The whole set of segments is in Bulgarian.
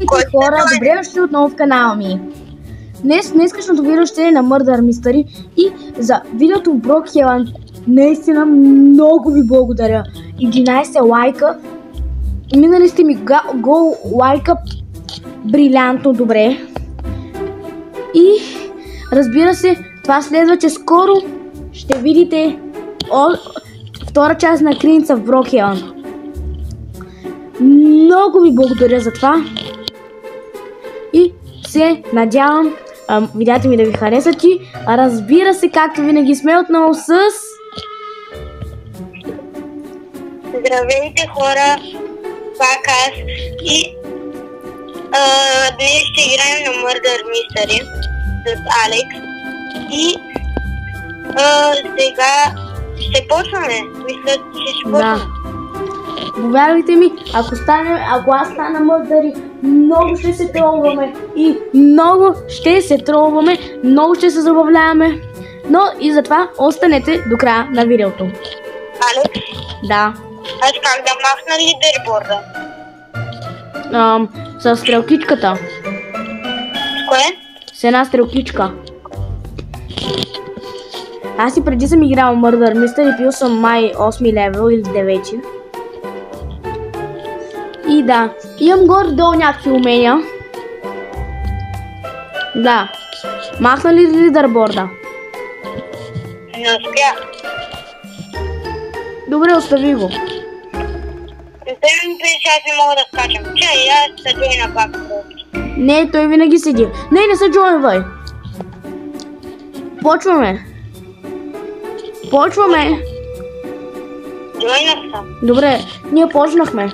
Хора, добре дошли отново в канала ми. Днескашното видео ще е на Murder Mystery и за видеото в Brookhaven наистина много ви благодаря. 11 лайка. Минали сте ми гол лайка брилянтно добре. И разбира се, това следва, че скоро ще видите втора част на Кринца в Brookhaven. Много ви благодаря за това и се надявам видеята ми да ви харесат и разбира се, както винаги сме отново с... Здравейте хора, пак аз и днес ще играем на Murder Mystery с Алекс и сега ще почваме, мисля, че ще почваме. Да. Повярвайте ми, ако аз стана мърдъри, много ще се тролваме и много ще се тролваме, много ще се забавляваме, но и затова останете до края на видеото. Алекс? Да. Аз как да махна лидерборда? С стрелкичката. С кое? С една стрелкичка. Аз и преди съм играл Murder Mystery, пил съм май 8 левел или 9. И да, имам горе-долу някакви умения. Да. Махна ли лидерборда? Не успях. Добре, остави го. Представим ми, че аз не мога да скачам. Че, и аз се джойна пак. Не, той винаги седи. Не се джойнвай. Почваме. Джойнах съм. Добре, ние почнахме.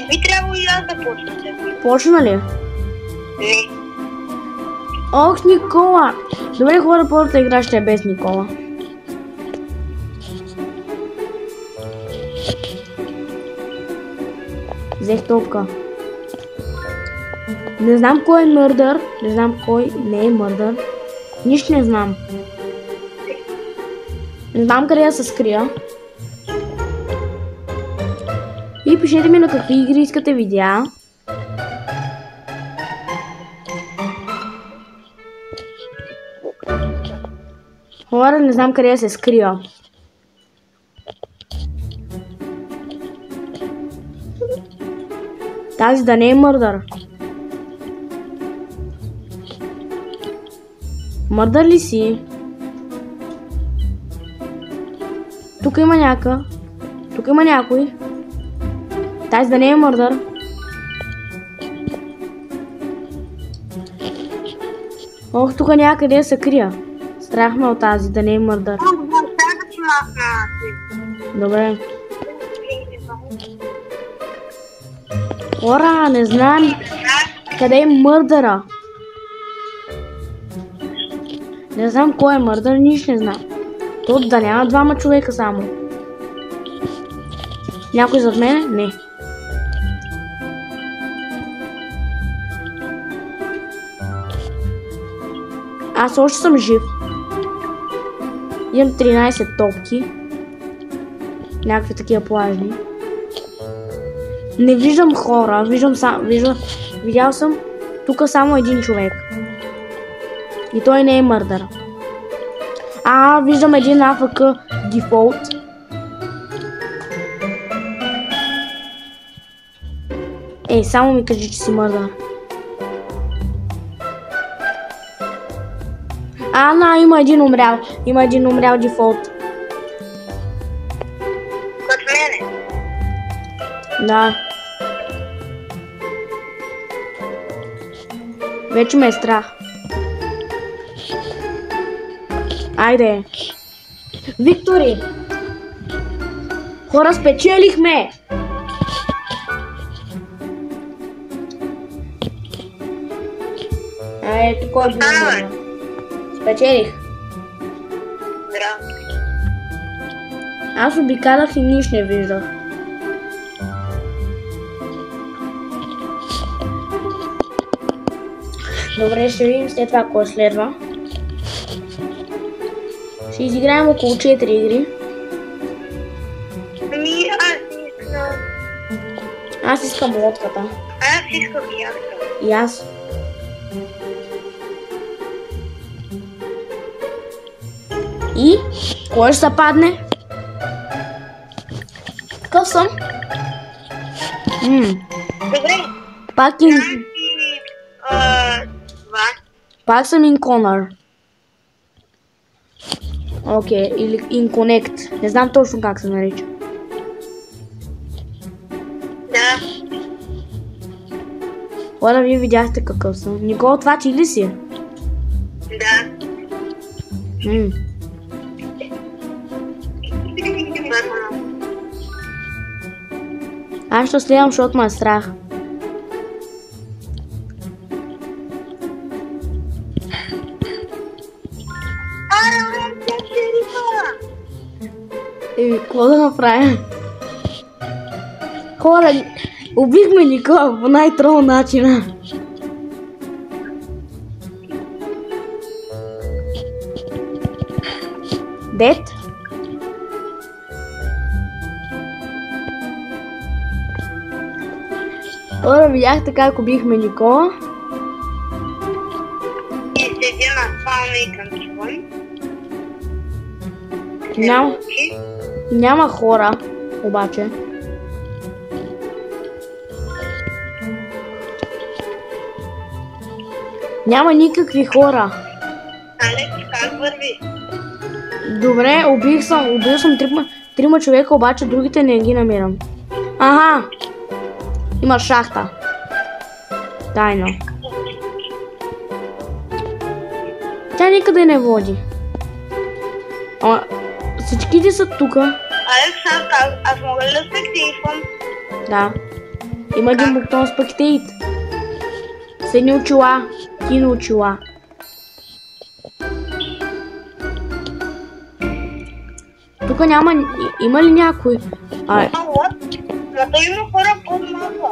Би трябвало и аз да почнете. Почна ли? Не. Ох, Никола! Добре, хора, първата игра ще е без Никола. Взех топка. Не знам кой е мърдър, не знам кой не е мърдър. Нищо не знам. Не знам къде да се скрия. И пишете ми на какви игри искате видеа. Хора, не знам къде да се скрия. Тази да не е мърдър. Мърдър ли си? Тук има някой. Тази да не е мърдър. Ох, тук някъде да се крия. Страх ме от тази да не е мърдър. Добре. Хора, не знам къде е мърдъра. Не знам кой е мърдър, нищо не знам. Тут да няма двама човека само. Някой зад мене? Не. Аз още съм жив. Имам 13 топки. Някакви такива плажни. Не виждам хора, видял съм тук само един човек. И той не е мърдър. Виждам един АФК дефолт. Само ми кажи, че си мърдър. Има един умрял дефолт. Като мене? Да. Вече ме е страх. Айде. Виктори! Хора, спечелихме! Ето кой би мърдър. Спечелих. Здраво. Аз обикалях и нищо не виждах. Добре, ще видим след това кой следва. Ще изиграем около 4 игри. Аз искам лодката. Аз искам яхта. И аз. И? Кой ще се падне? Какъв съм? Добре. Пак Пак съм Инконър. Окей, или Inconnect. Не знам точно как се нарича. Да. Ладно, вие видяхте какъв съм. Никола, това ти ли си? Да. Аз ще следвам, защото ме е страх. Какво да направим? Хора, убихме Никола по най-трудно начина. Дед? Хора, видяхте как убихме Никола? И седя на спална и към чувам. Няма хора, обаче. Няма никакви хора. Алекс, как върви? Добре, убил съм трима човека, обаче другите не ги намирам. Аха! Има шахта. Тайно. Тя никъде не води. Всичките са тука. Алекс, аз мога ли да спектействам? Да. Има един бутон спектейт. Седни очила. Кино очила. Тук няма... Има ли някой? Но той има хора под мапа.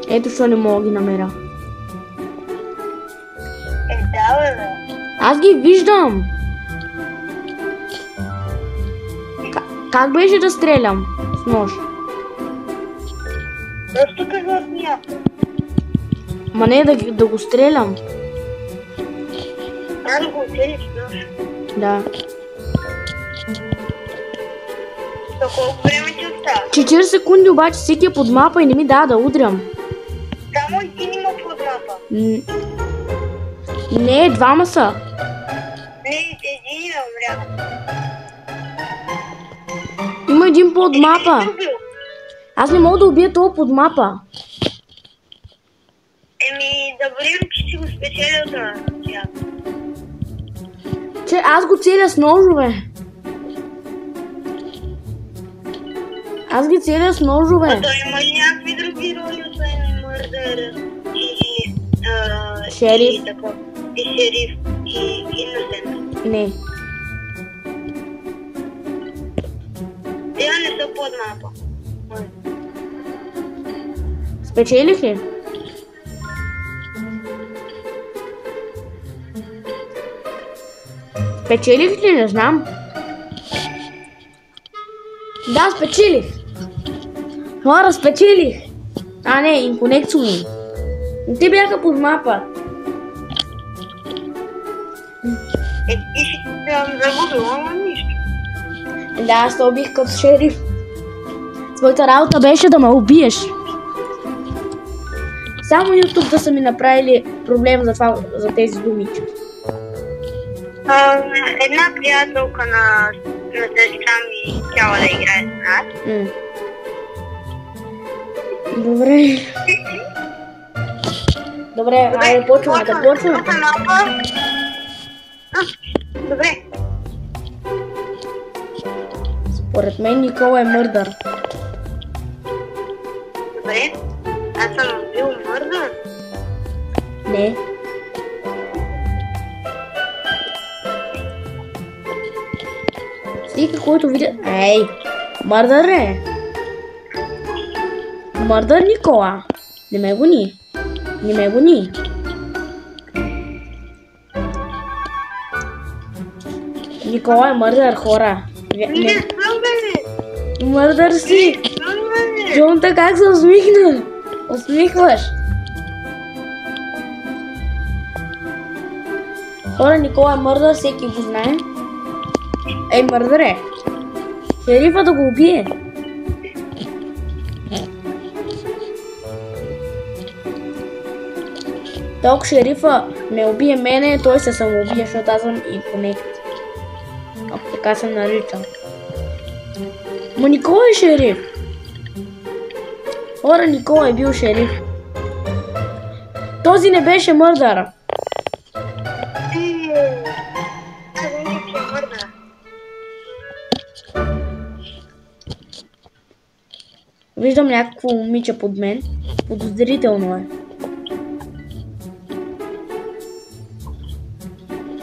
Ето що не мога ги намеря. Да, бе. Аз ги виждам. Как беше да стрелям с нож? Просто казват някой. Ма не да го стрелям. Да го оцелиш с нож. Да. За колко време ти остава? 4 секунди, обаче всеки е под мапа и не ми дава да удрям. Само един има под мапа. Не, двама са. Не, един е умрял. Има един под мапа. Аз не мога да убия това под мапа. Да бъдем, че си го спечелил това. Че аз го целя с ножове. Аз ги целя с ножове. А той има ли някакви други роли, освен мърдър и шериф? И шериф и иносент? Не. Тя не са под мапа. Спечелих ли? Спечелих ли? Не знам. Да, спечелих. Хора, спечелих. Не, Inconnect ми. Те бяха под мапа. Ти ще загубил, ама нищо. Да, аз те убих като шериф. Своята работа беше да ме убиеш. Само YouTube да са ми направили проблем за тези думички. Една приятелка на сестра ми хотяла да играе с нас. Добре. Добре, айде почваме. Добре. Според мен Никола е мърдър. Добре. Аз съм бил мърдър. Не. Всеки, който видя... Мърдър е. Мърдър Никола. Не ме гони. Никола е мърдър, хора. Не съм, бе. Мърдър си. Джонта как се усмихна? Усмихваш. Хора, Никола е мърдър, всеки го знае. Ей, мърдъре! Шерифа да го убие. Толкова шерифа ме убие мене, той се самоубие, защото аз съм инконект. Ако така се наричам. Ма Никола е шериф. Хора, Никола е бил шериф. Този не беше мърдър. Виждам някакво момиче под мен. Подозрително е.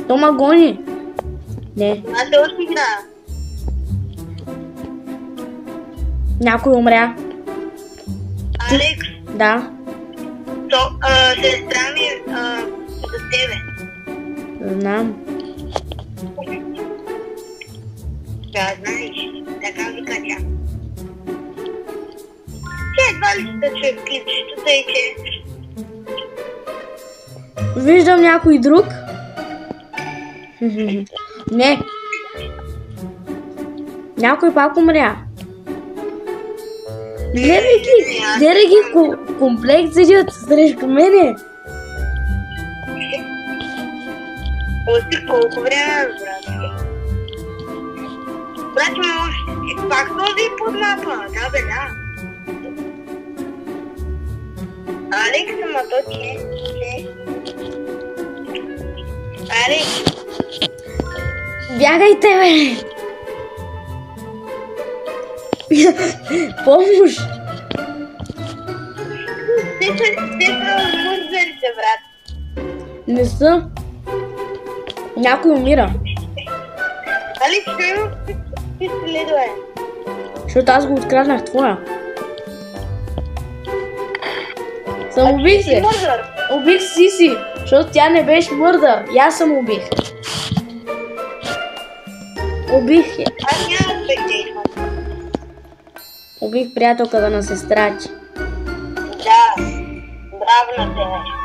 То ма гони. Не. Аз те още играя. Някой умря. Алекс, Да. сестра ми за тебе. Знам. Да, знаеш. Така вика тя. Тя едва ли ще чуе в клипчето, тъй че... Виждам някой друг. Не. Някой пак умря. Гледай ги комплект седят срещу мене. Още колко време, брат? Брат, може пак този под мапа. Да, бе, да. Алекс, ама то че? Алекс. Бягайте, бе! Помощ! Те са мързарите, брат. Не са. Някой умира. Алекс, ще има пистолет, Защото аз го откраднах твоя. Самоубих се. Убих Сиси, защото тя не беше мърдър. И аз съм убих. Убих я. Аз няма спектействам. Убих приятелката на сестра ти. Да, браво на тебе.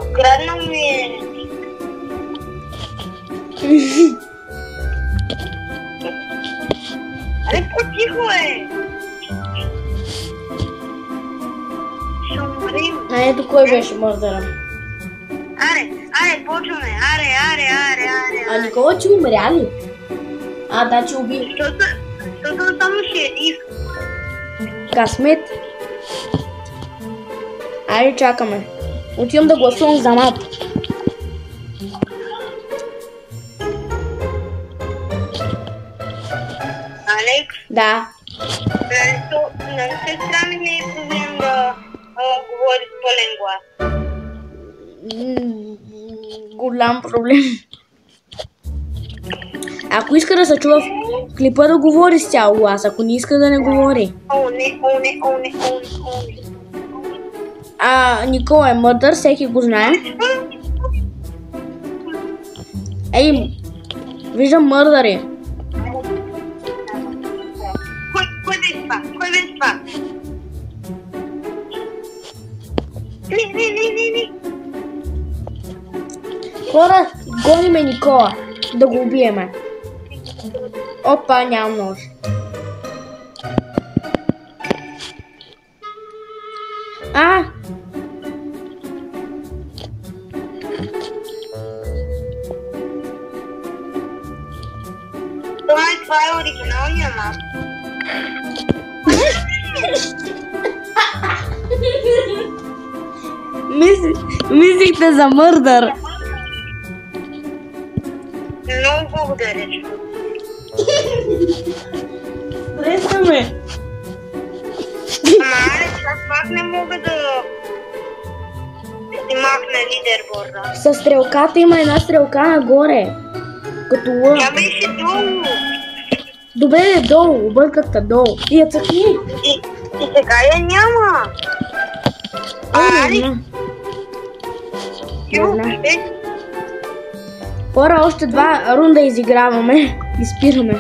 Откраднал ми е. Аре, по-тихо е. Ще умрем. А ето кой беше мърдъра. Аре, почваме. Аре. А Никола ти умря ли? А, да, че убих. Защото само шериф. Късмет. Айде, чакаме. Отивам да гласувам за мап. Алекс, Да. нали сестра ми не е проблем да говори с пълен глас? Голям проблем. Ако иска да се чува в клипа, да говори с цял глас, ако не иска да не говори. О, не. Никола е мърдър, всеки го знае. Ей, виждам мърдъри. Кой беше това? Не. Хора, гониме Никола, да го убиеме. Опа, нямам нож. Това е оригиналния мап. Мислихте за мърдър. Много благодаря. Стресаме. Ама Алекс, аз пак не мога да си махна лидерборда. Със стрелката има една стрелка нагоре. Като лъв. Тя беше долу. Добре, долу, объркахте долу. И я цъкни. И сега я няма. Алекс, Не знам. Хора, още 2 рунда изиграваме. Изпираме.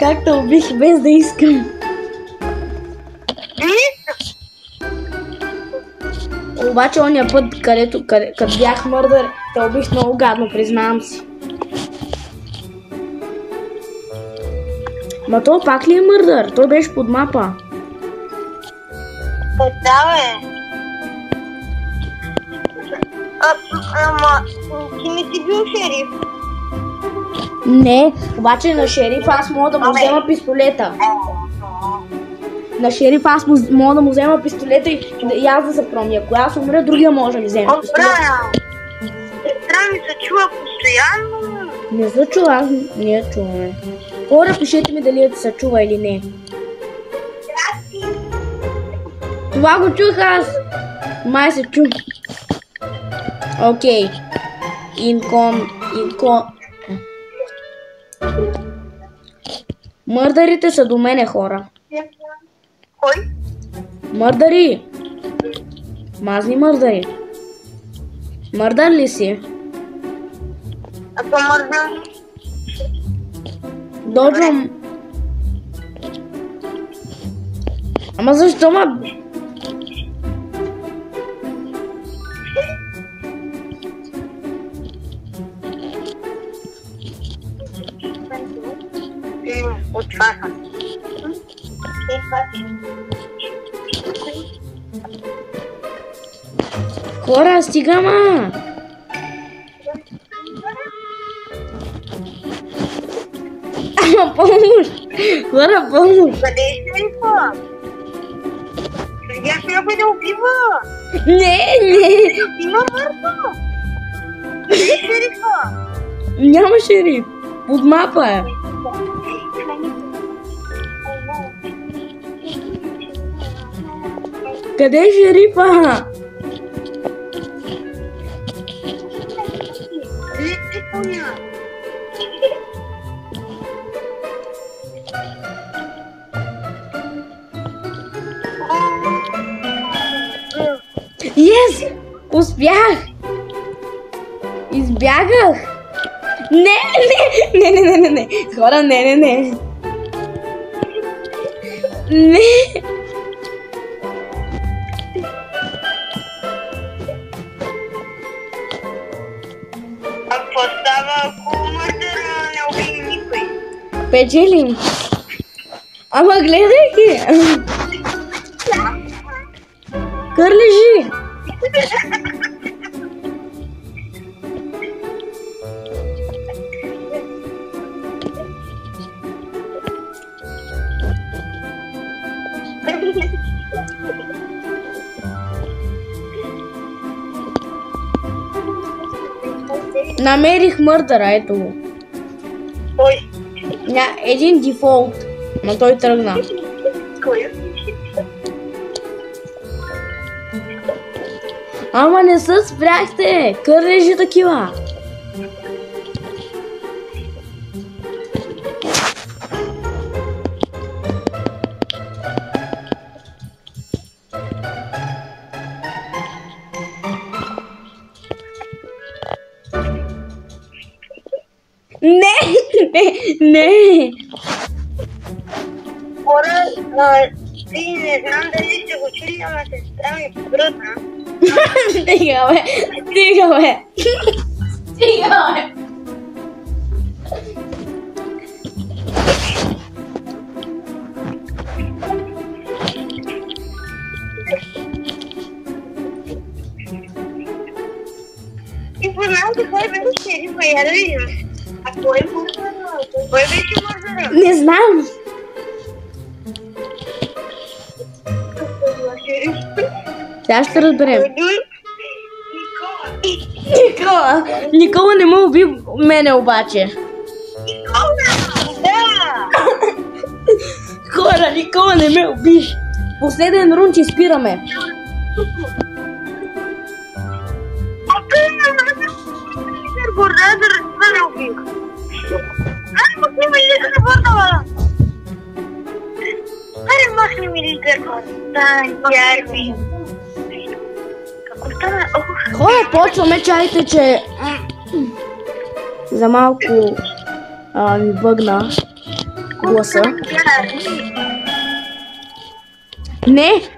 Как те убих без да искам? Обаче ония път, където бях мърдър, те убих много гадно, признавам си. Ма то пак ли е мърдър? Той беше под мапа. Да, бе. Ама, ти не си бил шериф? Не, обаче на шериф аз мога да му взема пистолета. На шериф аз мога да му взема пистолета и аз да се промия. Ако аз умря, другия може да ми вземе пистолета. Сестра ми се чува постоянно. Не се чува, аз не я чуваме. Хора, пишете ми дали се чува или не. Това го чух аз. Май се чу. Окей. Инком. Мърдарите са до мене, хора. Кой? Мърдари. Мазни мърдари. Мърдар ли си? Ако мърдам? Доджвам. Ама защо ма? От това съм. Хора, стига ма! Ама помощ! Хора, помощ! Къде е шерифа? Видях някой да убива! Не! Има мъртво! Къде е шерифа? Няма шериф! Под мапа е! Къде е шерифа? Yes! Успях! Избягах! Не! Хора, не! Не! А какво става, ако мърдъра не убие никой? Печелим! Ама гледай ги! Кърлежи! Намерих мърдъра, ето го. Кой? Един дефолт, но той тръгна. Кой? Ама не се спряхте! Кърлежи такива! Не! Хора, ти не знам дали сте го чули, ама сестра ми бръдна. Стига, бе! И познавате кой беше шерифа, я да видим. А кой беше мърдъра? Не знам! Сега ще разберем. Никола не ме уби мене обаче. Да! Хора, Никола не ме уби. Последен рун, че спираме. Бордадър не убих. Ай, махни ми лидер бордала. Аре, махни ми лидер бордала. Дай, ярби. Какво стана? Ох. Хора, почваме, чайте, че за малко ми бъгна гласа.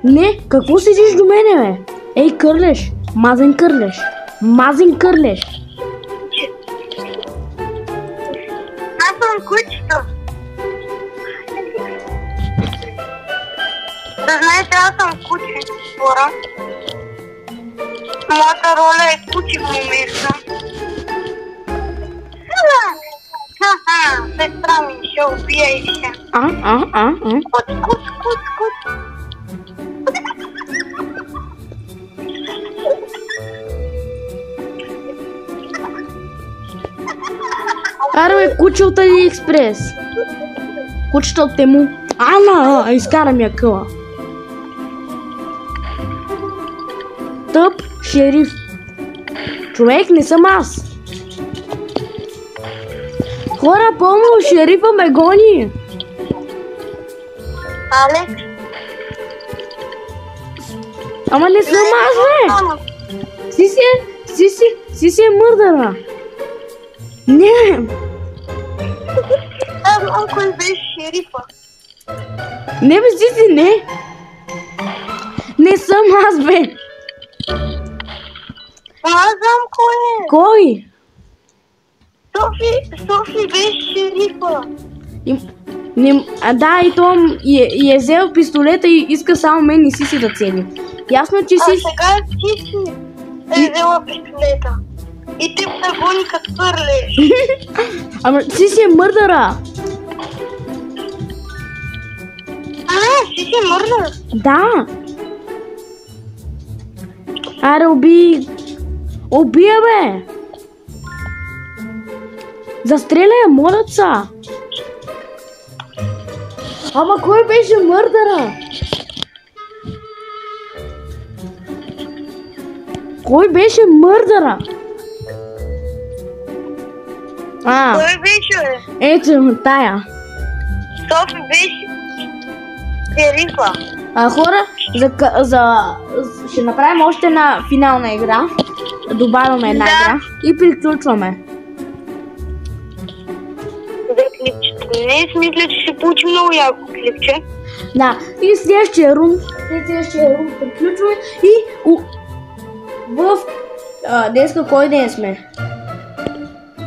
Не, какво седиш до мене, бе? Ей, кърлеш, мазен кърлеш, Аз съм кучето. Да знаете, аз съм куче, хора. Моята роля е куче в момента. Сестра ми ще убия и все. Куц. Аре, бе, куче от Алиекспрес. Кучето от Тему. Ана, изкара ми я къла. Тъп шериф. Човек, не съм аз. Хора, пълно шерифа ме гони. Алекс? Ама не съм аз, бе. Си е мърдъра. Не. Аз знам кой беше шерифа. Не, бе, си, не. Не съм аз, бе. Аз знам кой е. Кой? Софи беше шерифа. Да, и то е взел пистолета и иска само мен и си да цели. Ясно, че си... А сега ти си взела пистолета. И те ме гони като кърлеш. Ама си е мърдъра. Си мърдър? Да. Аре, убия, бе. Застреляй, моля са. Ама кой беше мърдъра? Кой беше мърдъра? Кой беше, бе? Ето, тая. Софи беше шерифа. Хора, ще направим още една финална игра. Добавяме една игра и приключваме. За клипчето. Не, смисля, че ще получи много яко клипче. Да, и следващия рунд приключваме и в днеска кой ден сме?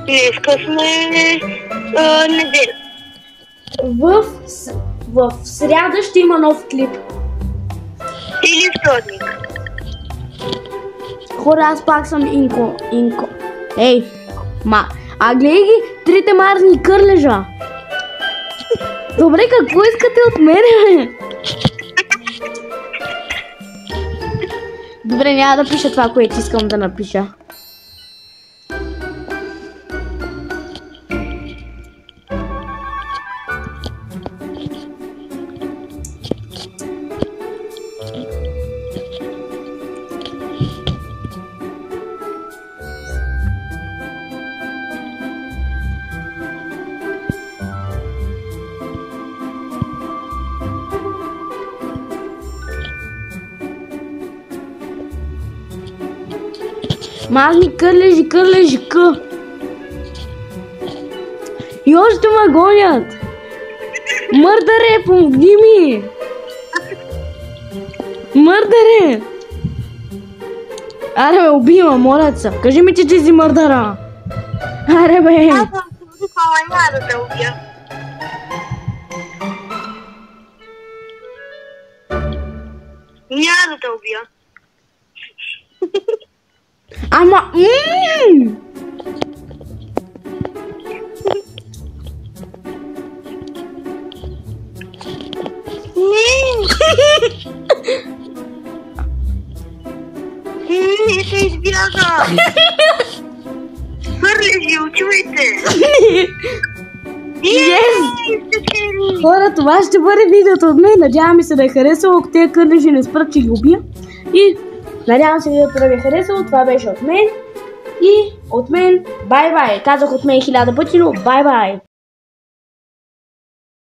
Днеска сме неделя. В сряда ще има нов клип. Или вторник. Хора, аз пак съм инко. Ей, гледай ги, трите марни кърлежа. Добре, какво искате от мене? Добре, няма да пиша това, което искам да напиша. Мазни кърлежи, къ. И още ме гонят. Мърдаре, помогни ми. Мърдаре. Аре, бе, убива, моля се. Кажи ми, че си мърдара. Аре, бе. Аз съм се викала, няма да те убия. Няма да те убия. Ама, Не се избяга. Кърлежи, чуйте. Хора, това ще бъде видеото от мен. Надявам се да е харесало. Ако тези кърлежи не спрат, че ги убия. И надявам се видеото да ви е харесало. Това беше от мен. И от мен, бай-бай. Казах от мен 1000 пъти, но бай-бай.